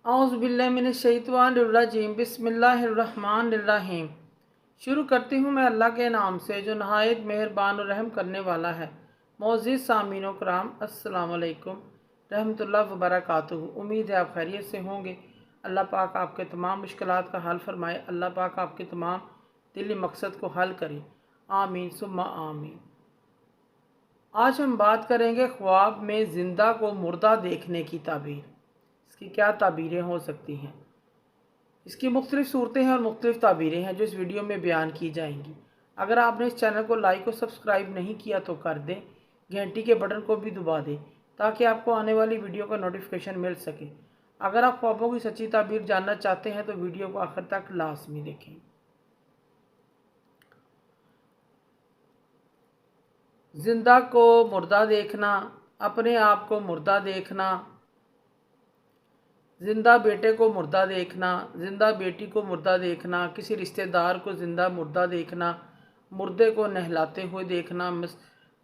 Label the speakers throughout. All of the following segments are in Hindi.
Speaker 1: औज़ुबिल्लाहिमिनश्शैतानिर्रजीम बिस्मिल्लाहिर्रहमानिर्रहीम। शुरू करती हूँ मैं अल्लाह के नाम से जो नहायत मेहरबान और रहम करने वाला है। मोअज़्ज़िज़ सामीन कराम, अस्सलाम वालेकुम रहमतुल्लाहि व बरकातुहू। उम्मीद है आप खैरियत से होंगे। अल्लाह पाक आपके तमाम मुश्किलात का हल फरमाए। अल्लाह पाक आपके तमाम दिली मकसद को हल करे। आमीन सुम्मा आमीन। आज हम बात करेंगे ख्वाब में ज़िंदा को मुर्दा देखने की ताबीर। इसकी क्या ताबीरें हो सकती हैं। इसकी मुख्तलिफ़ सूरतें हैं और मुख्तलिफ़ ताबीरें हैं जो इस वीडियो में बयान की जाएंगी। अगर आपने इस चैनल को लाइक और सब्सक्राइब नहीं किया तो कर दें, घंटी के बटन को भी दबा दें ताकि आपको आने वाली वीडियो का नोटिफिकेशन मिल सके। अगर आप ख्वाबों की सच्ची ताबीर जानना चाहते हैं तो वीडियो को आखिर तक लाजमी देखें। जिंदा को मुर्दा देखना, अपने आप को मुर्दा देखना, ज़िंदा बेटे को मुर्दा देखना, ज़िंदा बेटी को मुर्दा देखना, किसी रिश्तेदार को ज़िंदा मुर्दा देखना, मुर्दे को नहलाते हुए देखना,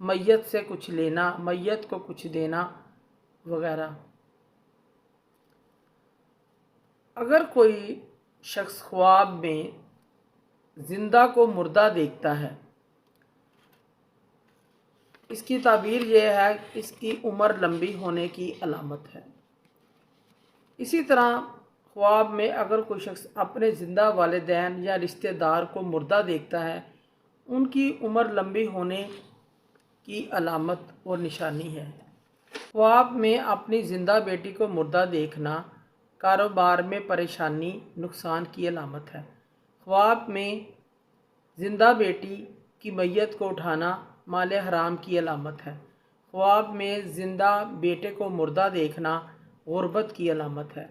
Speaker 1: मैयत से कुछ लेना, मैयत को कुछ देना वगैरह। अगर कोई शख्स ख्वाब में ज़िंदा को मुर्दा देखता है, इसकी ताबीर यह है इसकी उम्र लंबी होने की अलामत है। इसी तरह ख्वाब में अगर कोई शख्स अपने ज़िंदा वालिदैन या रिश्तेदार को मुर्दा देखता है, उनकी उम्र लंबी होने की अलामत और निशानी है। ख्वाब में अपनी ज़िंदा बेटी को मुर्दा देखना कारोबार में परेशानी, नुकसान की अलामत है। ख्वाब में ज़िंदा बेटी की मैयत को उठाना माल हराम की अलामत है। ख्वाब में ज़िंदा बेटे को मुर्दा देखना गुर्बत की अलामत है।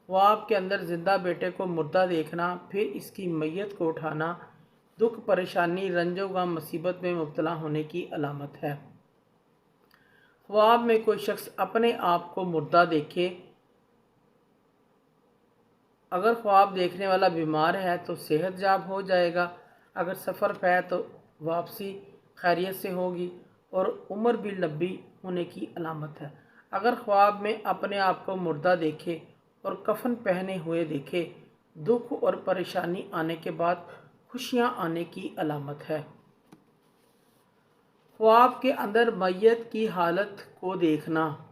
Speaker 1: ख्वाब के अंदर ज़िंदा बेटे को मुर्दा देखना, फिर इसकी मैयत को उठाना दुख, परेशानी, रंजो गम, मुसीबत में मुब्तला होने की अलामत है। ख्वाब में कोई शख्स अपने आप को मुर्दा देखे, अगर ख्वाब देखने वाला बीमार है तो सेहत याब हो जाएगा, अगर सफ़र पे है तो वापसी खैरियत से होगी और उम्र भी लंबी होने की अलामत है। अगर ख्वाब में अपने आप को मुर्दा देखे और कफन पहने हुए देखे, दुख और परेशानी आने के बाद खुशियां आने की अलामत है। ख्वाब के अंदर मैयत की हालत को देखना,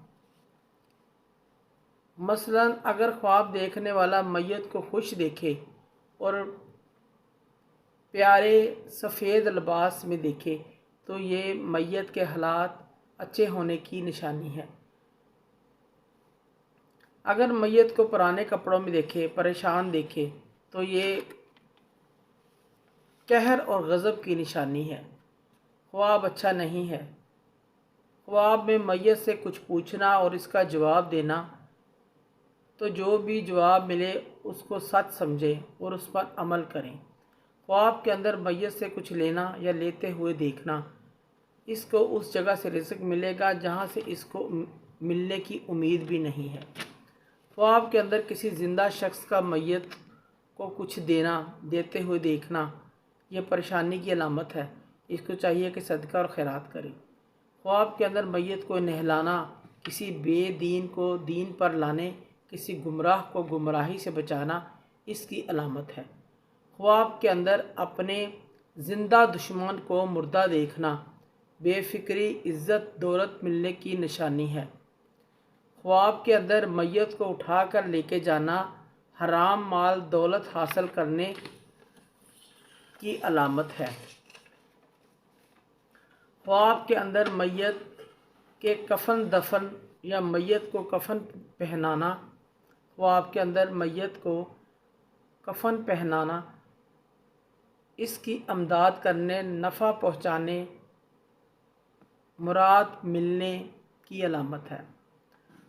Speaker 1: मसलन अगर ख्वाब देखने वाला मैयत को खुश देखे और प्यारे सफ़ेद लिबास में देखे तो ये मैयत के हालात अच्छे होने की निशानी है। अगर मैयत को पुराने कपड़ों में देखे, परेशान देखे तो ये कहर और गज़ब की निशानी है। ख्वाब अच्छा नहीं है। ख्वाब में मैयत से कुछ पूछना और इसका जवाब देना, तो जो भी जवाब मिले उसको सच समझें और उस पर अमल करें। ख्वाब के अंदर मैयत से कुछ लेना या लेते हुए देखना, इसको उस जगह से रिज़्क़ मिलेगा जहाँ से इसको मिलने की उम्मीद भी नहीं है। ख्वाब के अंदर किसी ज़िंदा शख्स का मैयत को कुछ देते हुए देखना, यह परेशानी की अलामत है। इसको चाहिए कि सदका और खैरात करे। ख्वाब के अंदर मैयत को नहलाना, किसी बेदीन को दीन पर लाने, किसी गुमराह को गुमराही से बचाना इसकी अलामत है। ख्वाब के अंदर अपने ज़िंदा दुश्मन को मुर्दा देखना बेफ़िक्री, इज़्ज़त, दौलत मिलने की निशानी है। ख्वाब के अंदर मैयत को उठाकर लेके जाना हराम माल दौलत हासिल करने की अलामत है। ख्वाब के अंदर मैयत के कफन दफन या मैयत को कफन पहनाना, ख्वाब के अंदर मैयत को कफन पहनाना इसकी अमदाद करने, नफ़ा पहुँचाने, मुराद मिलने की अलामत है।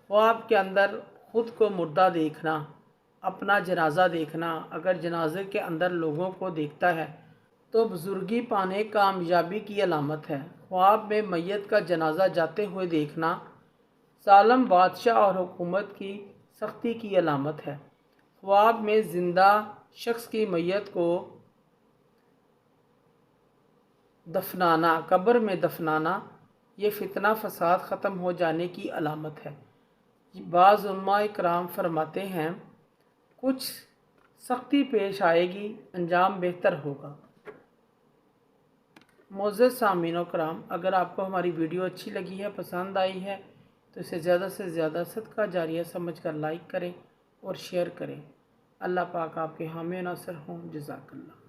Speaker 1: ख्वाब के अंदर ख़ुद को मुर्दा देखना, अपना जनाजा देखना, अगर जनाजे के अंदर लोगों को देखता है तो बुजुर्गी पाने कामयाबी की अलामत है। ख्वाब में मैयत का जनाजा जाते हुए देखना जालिम बादशाह और हुकूमत की सख्ती की अलामत है। ख्वाब में ज़िंदा शख्स की मैयत को दफनाना, कब्र में दफनाना, ये फितना फसाद ख़त्म हो जाने की अलामत है। बाज़ उलमा इकराम फरमाते हैं कुछ सख्ती पेश आएगी, अंजाम बेहतर होगा। मोअज़्ज़ज़ सामीन कराम, अगर आपको हमारी वीडियो अच्छी लगी है, पसंद आई है, तो इसे ज़्यादा से ज़्यादा सदका जारिया समझकर लाइक करें और शेयर करें। अल्लाह पाक आपके हामी नासिर हों। जज़ाकल्लाह।